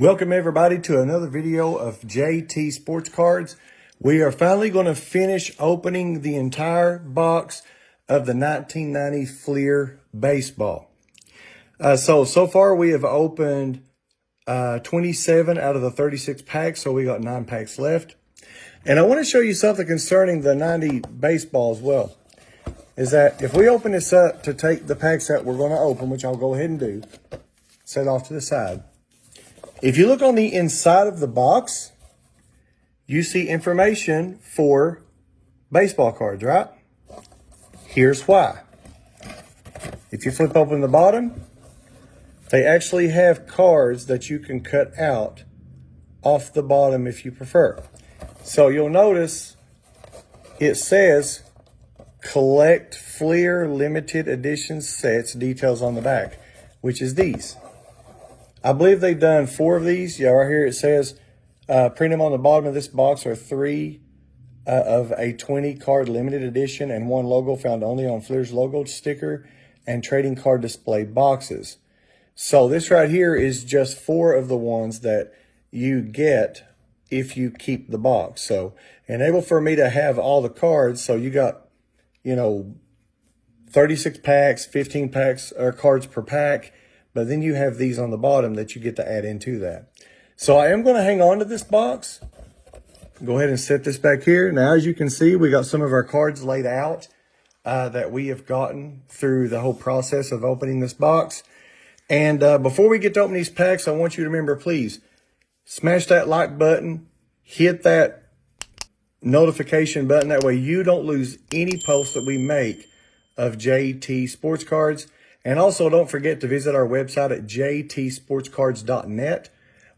Welcome everybody to another video of JT Sports Cards. We are finally going to finish opening the entire box of the 1990 Fleer baseball. So far we have opened 27 out of the 36 packs, so we got 9 packs left. And I want to show you something concerning the 90 baseball as well. Is that if we open this up to take the packs that we're going to open, which I'll go ahead and do, set off to the side. If you look on the inside of the box, you see information for baseball cards, right? Here's why. If you flip open the bottom, they actually have cards that you can cut out off the bottom if you prefer. So you'll notice it says collect Fleer limited edition sets, details on the back, which is these. I believe they've done 4 of these. Yeah, right here it says, print them on the bottom of this box are 3 of a 20 card limited edition and 1 logo found only on Fleer's logo sticker and trading card display boxes. So this right here is just 4 of the ones that you get if you keep the box. So enable for me to have all the cards. So you got, 36 packs, 15 packs or cards per pack. But then you have these on the bottom that you get to add into that. So I am going to hang on to this box. Go ahead and set this back here. Now, as you can see, we got some of our cards laid out that we have gotten through the whole process of opening this box. And before we get to open these packs, I want you to remember, please, smash that like button. Hit that notification button. That way you don't lose any posts that we make of JT Sports Cards. And also, don't forget to visit our website at jtsportscards.net,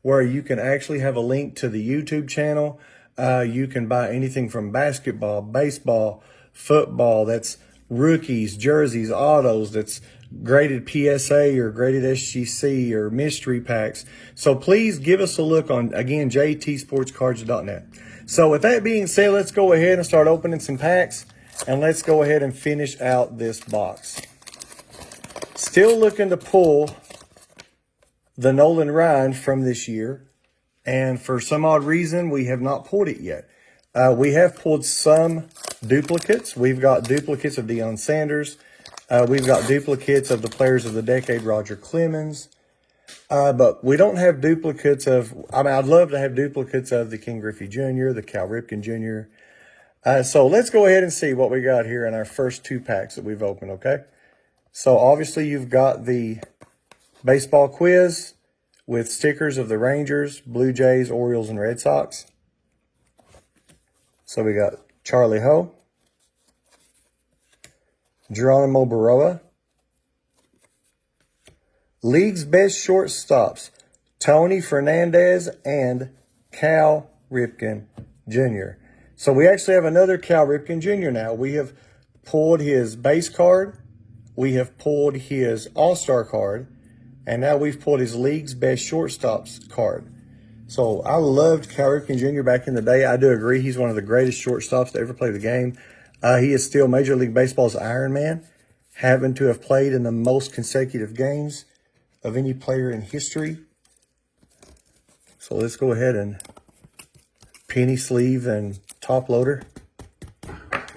where you can actually have a link to the YouTube channel. You can buy anything from basketball, baseball, football, that's rookies, jerseys, autos, that's graded PSA or graded SGC or mystery packs. So please give us a look on, again, jtsportscards.net. So with that being said, let's go ahead and start opening some packs, and let's go ahead and finish out this box. Still looking to pull the Nolan Ryan from this year. And for some odd reason, we have not pulled it yet. We have pulled some duplicates. We've got duplicates of Deion Sanders. We've got duplicates of the Players of the Decade, Roger Clemens. But we don't have duplicates of, I'd love to have duplicates of the King Griffey Jr., the Cal Ripken Jr. So let's go ahead and see what we got here in our first 2 packs that we've opened, okay? So obviously you've got the baseball quiz with stickers of the Rangers, Blue Jays, Orioles, and Red Sox. So we got Charlie Ho, Geronimo Barroa, League's best shortstops, Tony Fernandez and Cal Ripken Jr. So we actually have another Cal Ripken Jr. now. We have pulled his base card. We have pulled his All-Star card, and now we've pulled his League's Best Shortstops card. So I loved Cal Ripken Jr. back in the day. I do agree he's one of the greatest shortstops to ever play the game. He is still Major League Baseball's Iron Man, having to have played in the most consecutive games of any player in history. So let's go ahead and penny sleeve and top loader.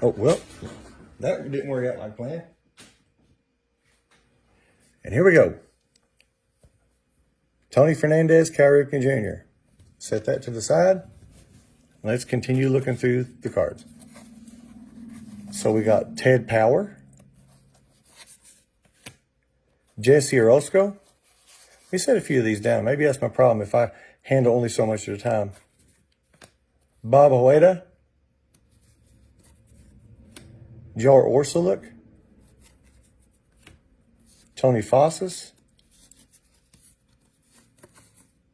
Oh, well, that didn't work out like planned. And here we go. Tony Fernandez, Cal Ripken Jr. Set that to the side. Let's continue looking through the cards. So we got Ted Power, Jesse Orosco. Let me set a few of these down. Maybe that's my problem if I handle only so much at a time. Bob Ojeda, Jar Orsuluk, Tony Fossis.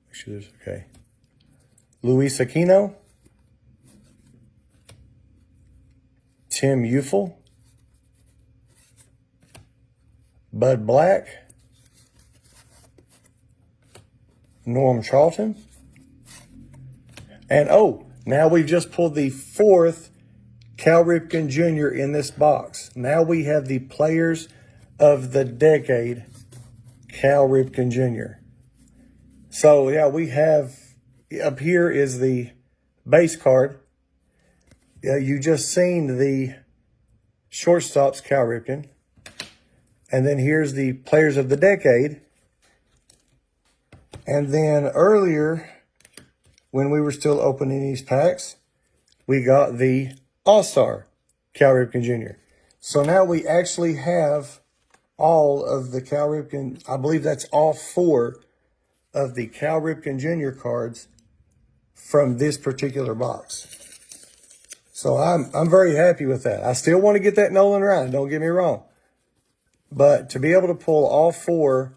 Make sure there's okay. Luis Aquino. Tim Eufel. Bud Black. Norm Charlton. And now we've just pulled the 4th Cal Ripken Jr. in this box. Now we have the Players of the Decade, Cal Ripken Jr. So yeah, we have up here is the base card. Yeah, you just seen the shortstops, Cal Ripken. And then here's the players of the decade. And then earlier, when we were still opening these packs, we got the All-Star Cal Ripken Jr. So now we actually have all of the Cal Ripken, I believe that's all 4 of the Cal Ripken Jr. cards from this particular box. So I'm very happy with that. I still want to get that Nolan Ryan, don't get me wrong. But to be able to pull all 4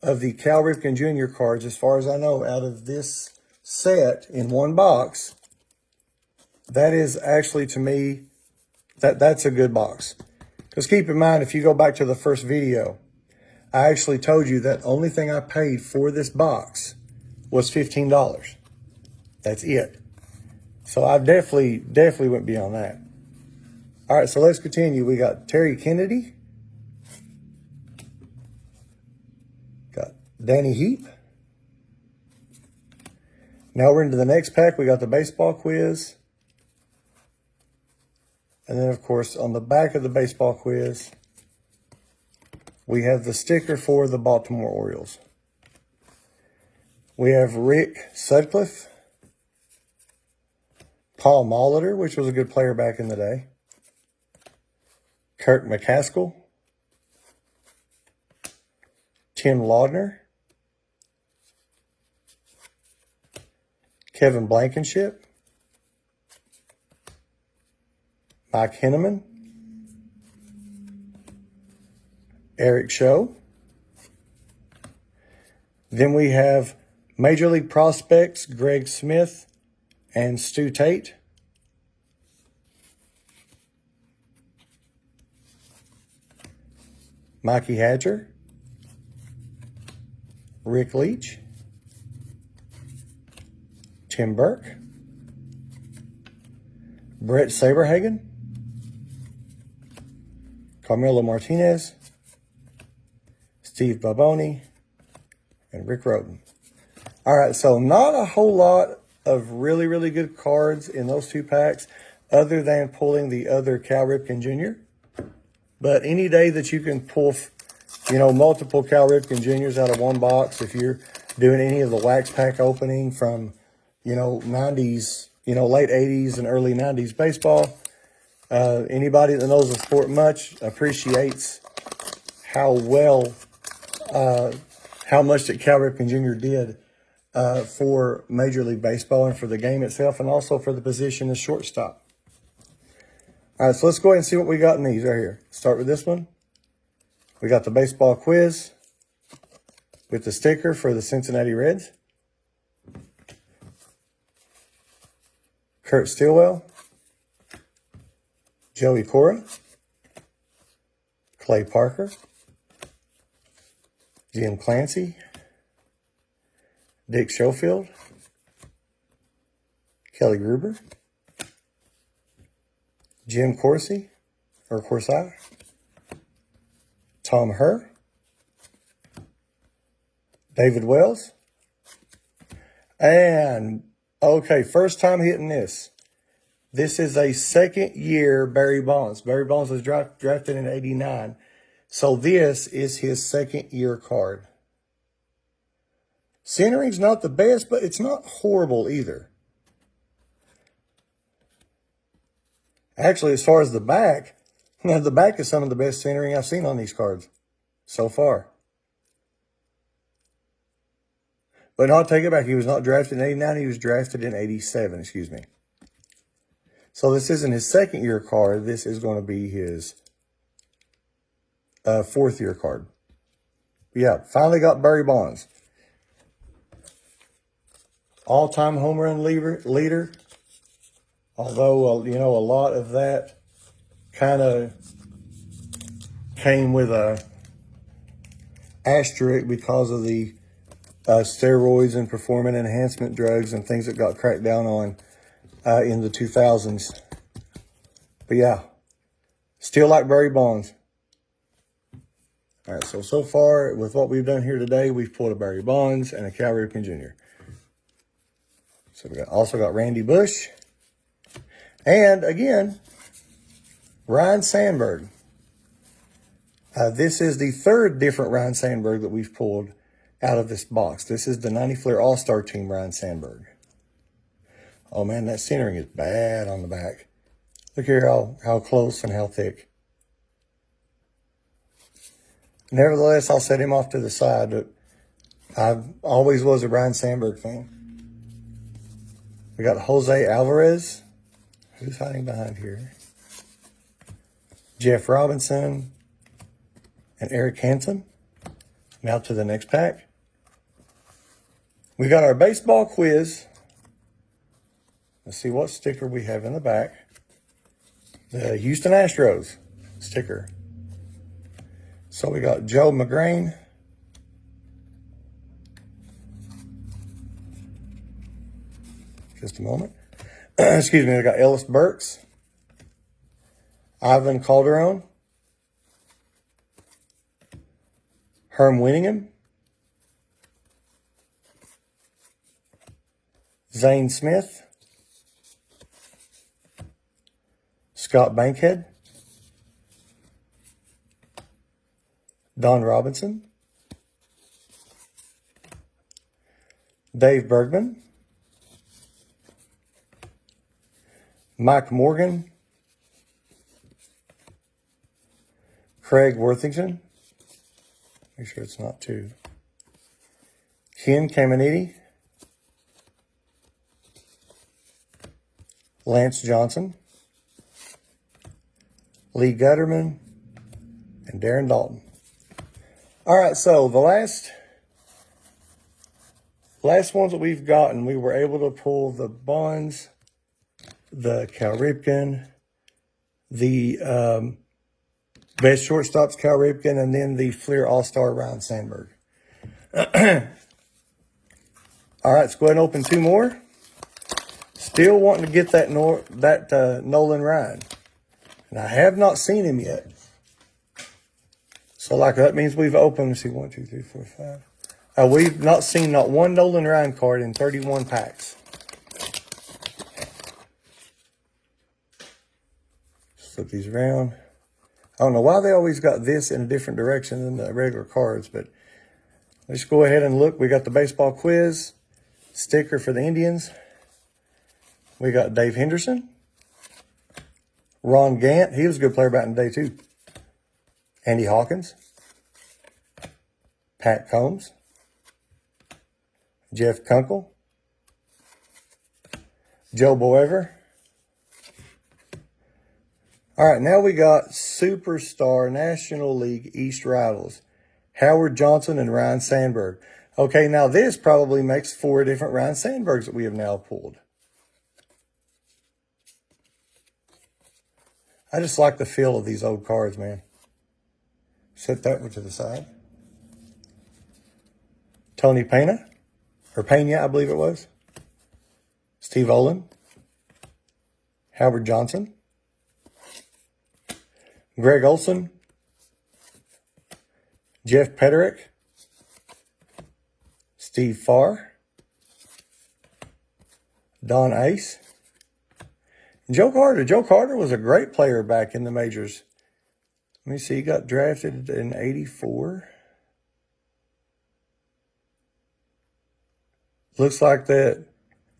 of the Cal Ripken Jr. cards, as far as I know, out of this set in one box, that is actually, to me, that's a good box. Because keep in mind, if you go back to the first video, I actually told you that only thing I paid for this box was $15. That's it. So I definitely went beyond that. All right, so let's continue. We got Terry Kennedy. Got Danny Heap. Now we're into the next pack. We got the baseball quiz. And then, of course, on the back of the baseball quiz, we have the sticker for the Baltimore Orioles. We have Rick Sutcliffe, Paul Molitor, which was a good player back in the day, Kirk McCaskill, Tim Laudner, Kevin Blankenship, Mike Henneman, Eric Show. Then we have Major League Prospects, Greg Smith and Stu Tate. Mikey Hatcher, Rick Leach, Tim Burke, Brett Saberhagen, Carmelo Martinez, Steve Baboni, and Rick Roden. All right, so not a whole lot of really good cards in those 2 packs other than pulling the other Cal Ripken Jr. But any day that you can pull, multiple Cal Ripken Jr.'s out of one box, if you're doing any of the wax pack opening from, 90s, late 80s and early 90s baseball, anybody that knows the sport much appreciates how much that Cal Ripken Jr. did for Major League Baseball and for the game itself, and also for the position as shortstop. All right, so let's go ahead and see what we got in these right here. Start with this one. We got the baseball quiz with the sticker for the Cincinnati Reds. Kurt Stillwell, Joey Cora, Clay Parker, Jim Clancy, Dick Schofield, Kelly Gruber, Jim Corsi, Tom Herr, David Wells, and okay, first time hitting this. This is a second year Barry Bonds. Barry Bonds was drafted in '89. So this is his second year card. Centering's not the best, but it's not horrible either. Actually, as far as the back is some of the best centering I've seen on these cards so far. But no, I'll take it back. He was not drafted in '89. He was drafted in '87, excuse me. So this isn't his second year card. This is going to be his 4th year card. Yeah, finally got Barry Bonds. All-time home run leader. Although, a lot of that kind of came with a asterisk because of the steroids and performance enhancement drugs and things that got cracked down on in the 2000s. But yeah, still like Barry Bonds. All right, so far with what we've done here today, we've pulled a Barry Bonds and a Cal Ripken Jr. So we also got Randy Bush. And again, Ryne Sandberg. This is the third different Ryne Sandberg that we've pulled out of this box. This is the 90 Fleer All-Star Team Ryne Sandberg. Oh man, that centering is bad on the back. Look here how close and how thick. Nevertheless, I'll set him off to the side, but I always was a Ryne Sandberg fan. We got Jose Alvarez. Who's hiding behind here? Jeff Robinson and Eric Hansen. Now to the next pack. We got our baseball quiz. Let's see what sticker we have in the back. The Houston Astros sticker. So we got Joe McGrain. Just a moment. Excuse me, we got Ellis Burks. Ivan Calderon. Herm Winningham. Zane Smith. Scott Bankhead. Don Robinson. Dave Bergman. Mike Morgan. Craig Worthington. Make sure it's not two. Ken Caminiti. Lance Johnson. Lee Gutterman. And Darren Dalton. All right, so the last ones that we've gotten, we were able to pull the Bonds, the Cal Ripken, the best shortstops Cal Ripken, and then the Fleer All-Star Ryne Sandberg. All right, let's go ahead and open two more. Still wanting to get that Nolan Ryan. And I have not seen him yet. So like that means we've opened, let's see, 1, 2, 3, 4, 5. We've not seen not one Nolan Ryan card in 31 packs. Just flip these around. I don't know why they always got this in a different direction than the regular cards, but let's go ahead and look. We got the baseball quiz sticker for the Indians. We got Dave Henderson. Ron Gant. He was a good player back in the day, too. Andy Hawkins. Pat Combs. Jeff Kunkel. Joe Boever. All right, now we got Superstar National League East rivals. Howard Johnson and Ryne Sandberg. Okay, now this probably makes 4 different Ryne Sandbergs that we have now pulled. I just like the feel of these old cards, man. Set that one to the side. Tony Pena, or Pena, I believe it was. Steve Olin. Howard Johnson. Greg Olson. Jeff Peterick. Steve Farr. Don Ace. Joe Carter. Joe Carter was a great player back in the majors. Let me see, he got drafted in 84. Looks like that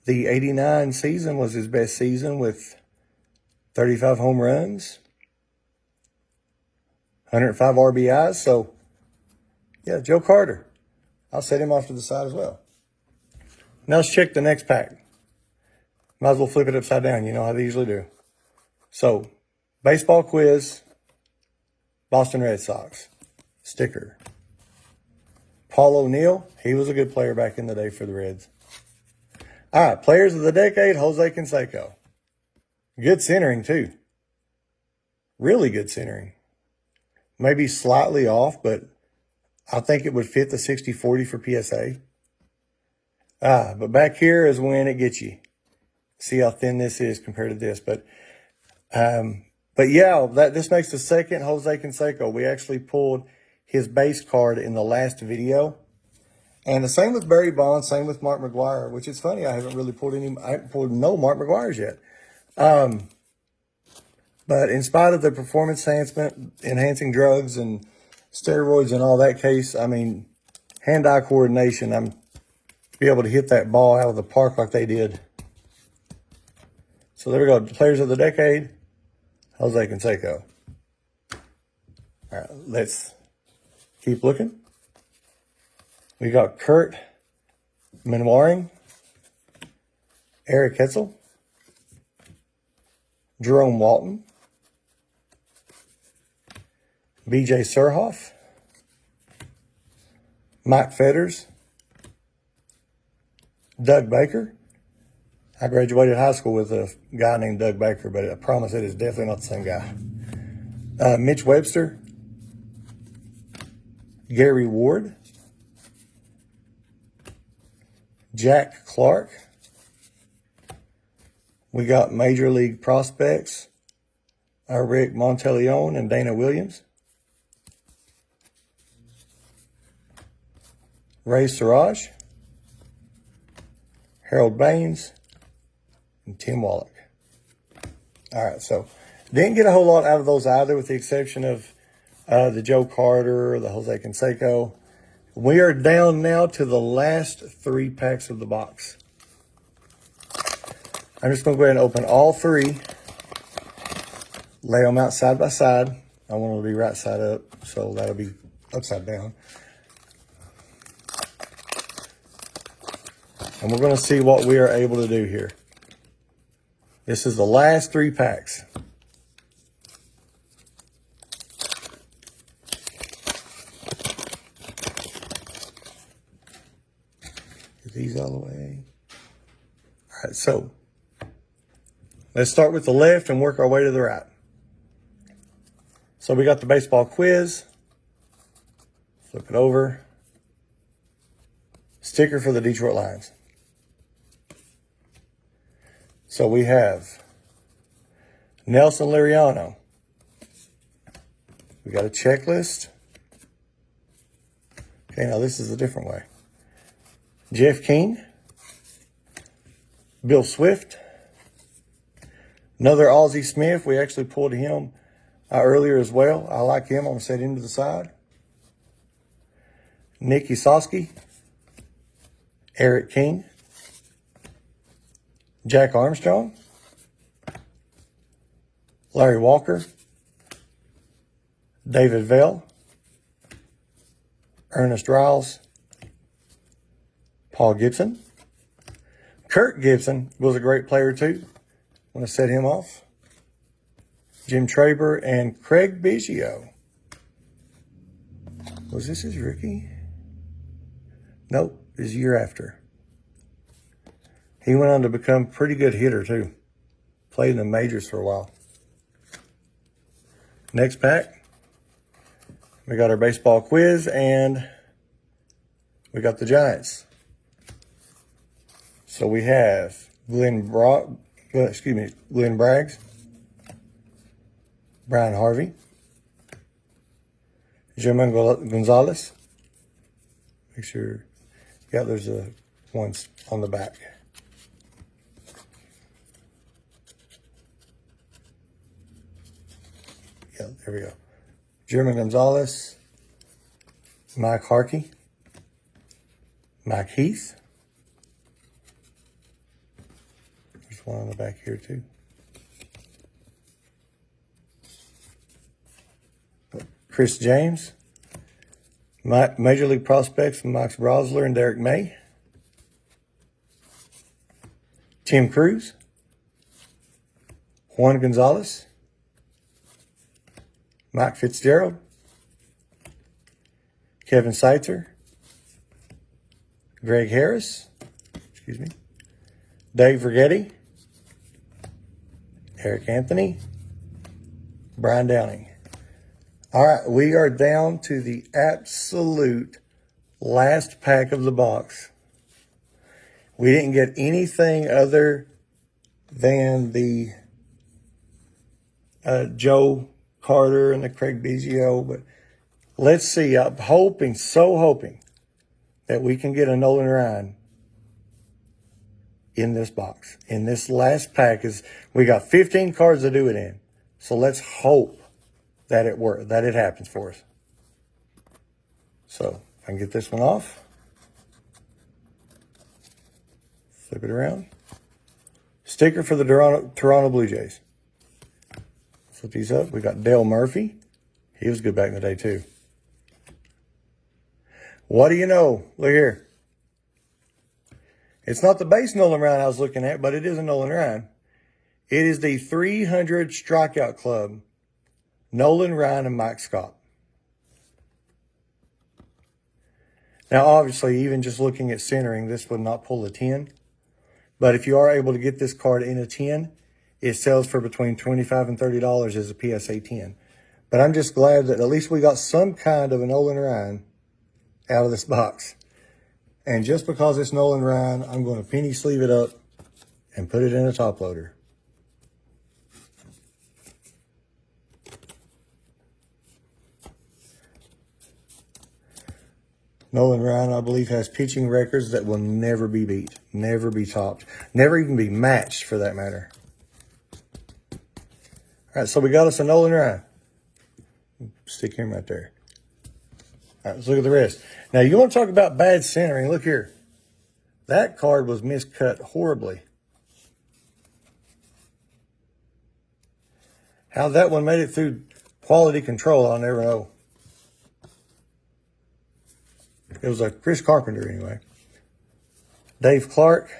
the 89 season was his best season with 35 home runs, 105 RBIs. So, yeah, Joe Carter. I'll set him off to the side as well. Now let's check the next pack. Might as well flip it upside down. You know how they usually do. So, baseball quiz, Boston Red Sox, sticker. Paul O'Neill, he was a good player back in the day for the Reds. All right, players of the decade, Jose Canseco. Good centering, too. Really good centering. Maybe slightly off, but I think it would fit the 60-40 for PSA. But back here is when it gets you. See how thin this is compared to this. But yeah, this makes the second Jose Canseco. We actually pulled his base card in the last video. And the same with Barry Bonds, same with Mark McGwire, which is funny. I haven't really I haven't pulled no Mark McGwires yet. But in spite of the performance enhancing drugs and steroids and all that case, I mean, hand-eye coordination, I'm be able to hit that ball out of the park like they did. So there we go. Players of the decade, Jose Canseco. All right, let's keep looking. We got Kurt Manwaring, Eric Hetzel, Jerome Walton, BJ Surhoff, Mike Fetters, Doug Baker. I graduated high school with a guy named Doug Baker, but I promise it is definitely not the same guy. Mitch Webster, Gary Ward, Jack Clark. We got Major League prospects, Rick Monteleone and Dana Williams. Ray Siraj, Harold Baines, and Tim Wallach. All right, so didn't get a whole lot out of those either, with the exception of the Joe Carter, the Jose Canseco. We are down now to the last 3 packs of the box. I'm just going to go ahead and open all 3, lay them out side by side. I want them to be right side up, so that'll be upside down. And we're going to see what we are able to do here. This is the last 3 packs. Get these all the way. All right, so let's start with the left and work our way to the right. So we got the baseball quiz. Flip it over. Sticker for the Detroit Lions. So we have Nelson Liriano. We got a checklist. Okay, now this is a different way. Jeff King. Bill Swift. Another Ozzie Smith. We actually pulled him earlier as well. I like him. I'm going to set him to the side. Nick Eoskowski. Eric King. Jack Armstrong, Larry Walker, David Vell, Ernest Riles, Paul Gibson. Kirk Gibson was a great player too. I want to set him off. Jim Traber and Craig Biggio. Was this his rookie? Nope, his year after. He went on to become a pretty good hitter, too. Played in the majors for a while. Next pack. We got our baseball quiz, and we got the Giants. So we have Glenn Braggs, Brian Harvey, German Gonzalez. Make sure, yeah, there's a ones on the back. Yeah, there we go. German Gonzalez, Mike Harkey, Mike Heath. There's one on the back here too. Chris James, Major League prospects, Max Brosler and Derek May. Tim Cruz, Juan Gonzalez, Mike Fitzgerald, Kevin Seitzer, Greg Harris, Dave Rigetti, Eric Anthony, Brian Downing. All right, we are down to the absolute last pack of the box. We didn't get anything other than the Joe Carter and the Craig Biggio, but Let's see. I'm hoping, so hoping, that we can get a Nolan Ryan in this box. In this last pack, we got 15 cards to do it in. So let's hope that it happens for us. So if I can get this one off, flip it around. Sticker for the Toronto Blue Jays. Flip these up. We got Dale Murphy. He was good back in the day too. What do you know? Look here. It's not the base Nolan Ryan I was looking at, but it is a Nolan Ryan. It is the 300 Strikeout Club, Nolan Ryan and Mike Scott. Now, obviously, even just looking at centering, this would not pull a 10. But if you are able to get this card in a 10, it sells for between $25 and $30 as a PSA 10. But I'm just glad that at least we got some kind of a Nolan Ryan out of this box. And just because it's Nolan Ryan, I'm going to penny sleeve it up and put it in a top loader. Nolan Ryan, I believe, has pitching records that will never be beat, never be topped, never even be matched for that matter. All right, so we got us a Nolan Ryan. Stick him right there. All right, let's look at the rest. Now, you want to talk about bad centering? Look here. That card was miscut horribly. How that one made it through quality control, I'll never know. It was a Chris Carpenter anyway. Dave Clark,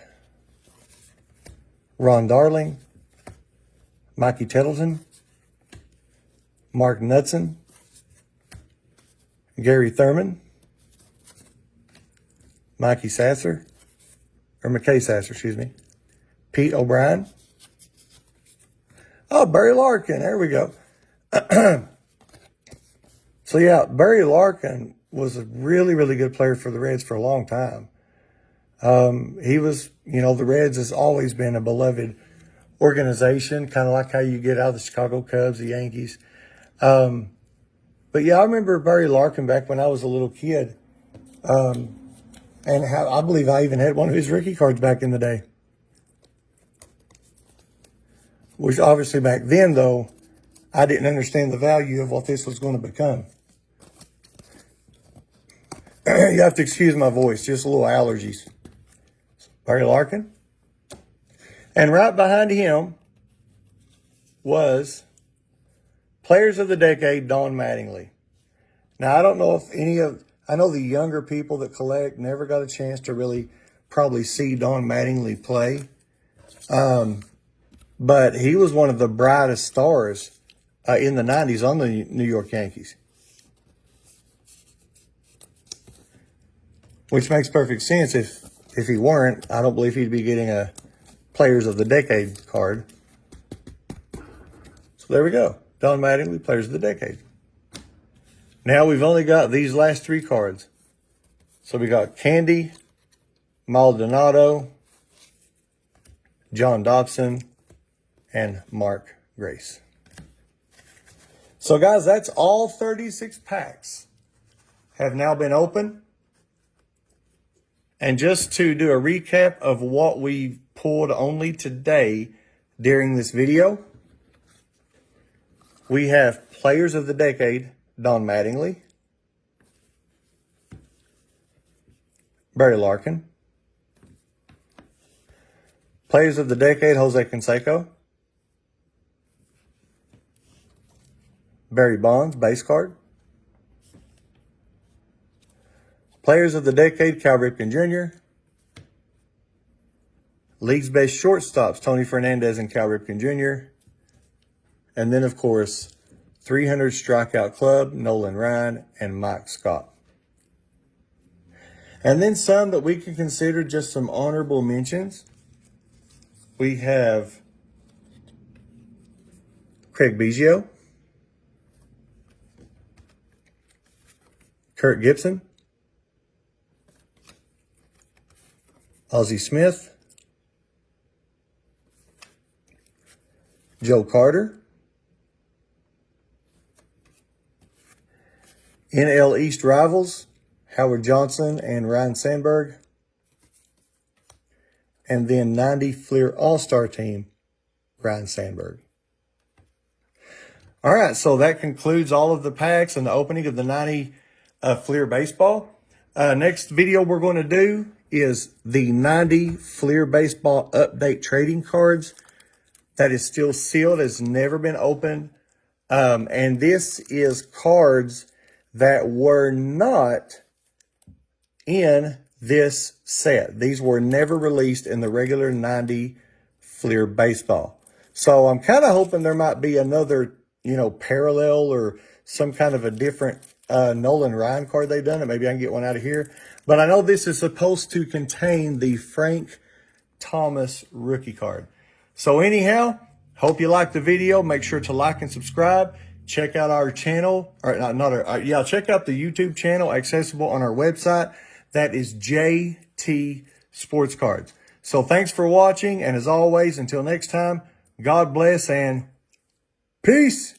Ron Darling, Mikey Tettleton, Mark Knudsen, Gary Thurman, Mikey Sasser, or McKay Sasser, excuse me, Pete O'Brien. Oh, Barry Larkin, there we go. So yeah, Barry Larkin was a really, really good player for the Reds for a long time. He was, the Reds has always been a beloved organization, kind of like how you get out of the Chicago Cubs, the Yankees. But yeah, I remember Barry Larkin back when I was a little kid. And how, I believe I even had one of his rookie cards back in the day. Which obviously back then, though, I didn't understand the value of what this was going to become. You have to excuse my voice, just a little allergies. Barry Larkin. And right behind him was Players of the Decade, Don Mattingly. Now, I don't know if I know the younger people that collect never got a chance to really probably see Don Mattingly play. But he was one of the brightest stars in the 90s on the New York Yankees. Which makes perfect sense. If he weren't, I don't believe he'd be getting a Players of the Decade card. So there we go. Don Mattingly, Players of the Decade. Now we've only got these last three cards. So we got Candy, Maldonado, John Dobson, and Mark Grace. So guys, that's all 36 packs have now been opened. And just to do a recap of what we pulled only today during this video, we have Players of the Decade, Don Mattingly, Barry Larkin, Players of the Decade, Jose Canseco, Barry Bonds, base card, Players of the Decade, Cal Ripken Jr., League's Best Shortstops, Tony Fernandez and Cal Ripken Jr., and then, of course, 300 Strikeout Club, Nolan Ryan, and Mike Scott. And then some that we can consider just some honorable mentions. We have Craig Biggio, Kirk Gibson, Ozzie Smith, Joe Carter, NL East rivals, Howard Johnson and Ryan Sandberg. And then 90 Fleer All-Star Team, Ryan Sandberg. All right, so that concludes all of the packs and the opening of the 90 Fleer Baseball. Next video we're going to do is the 90 Fleer Baseball Update Trading Cards. That is still sealed, has never been opened. And this is cards that were not in this set. These were never released in the regular 90 Fleer Baseball. So I'm kind of hoping there might be another, parallel or some kind of a different Nolan Ryan card they've done, and maybe I can get one out of here. But I know this is supposed to contain the Frank Thomas rookie card. So anyhow, hope you liked the video. Make sure to like and subscribe. Check out our channel, or check out the YouTube channel accessible on our website. That is JT Sports Cards. So thanks for watching, and as always, until next time, God bless and peace.